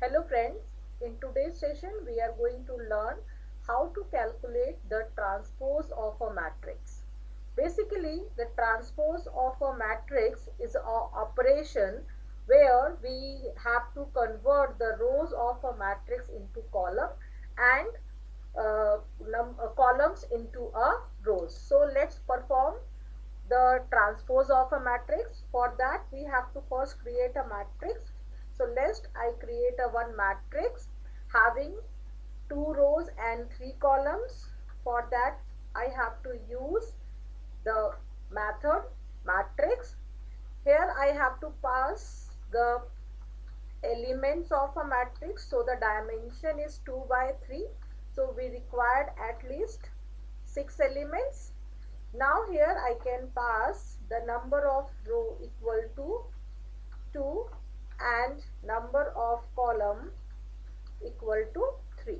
Hello friends, in today's session we are going to learn how to calculate the transpose of a matrix. Basically, the transpose of a matrix is an operation where we have to convert the rows of a matrix into column and columns into a rows. So let's perform the transpose of a matrix. For that we have to first create a matrix. So I create a one matrix having 2 rows and 3 columns. For that I have to use the method matrix. Here I have to pass the elements of a matrix. So the dimension is 2 by 3. So we required at least 6 elements. Now here I can pass the number of row equal to 2 and number of column equal to 3.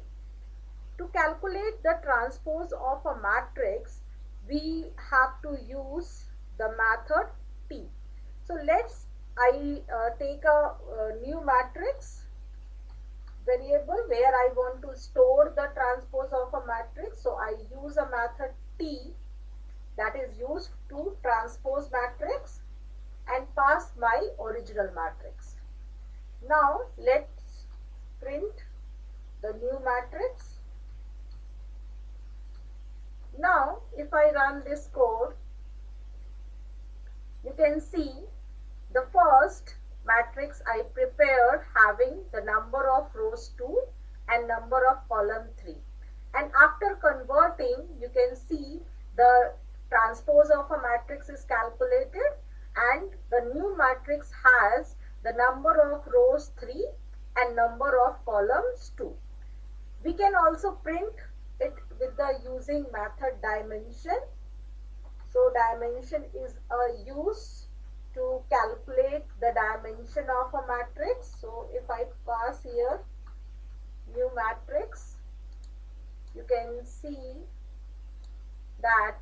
To calculate the transpose of a matrix, we have to use the method T. So I take a new matrix variable where I want to store the transpose of a matrix. So I use a method T that is used to transpose matrix and pass my original matrix. Now let's print the new matrix. Now if I run this code, you can see the first matrix I prepared having the number of rows 2 and number of column 3, and after converting you can see the transpose of a matrix is calculated and the new matrix has the number of rows 3 and number of columns 2. We can also print it with the using method dimension. So dimension is a use to calculate the dimension of a matrix. So if I pass here new matrix, you can see that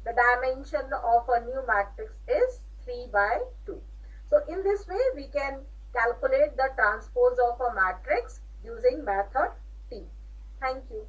the dimension of a new matrix is 3 by 2. So in this way we can calculate the transpose of a matrix using method T. Thank you.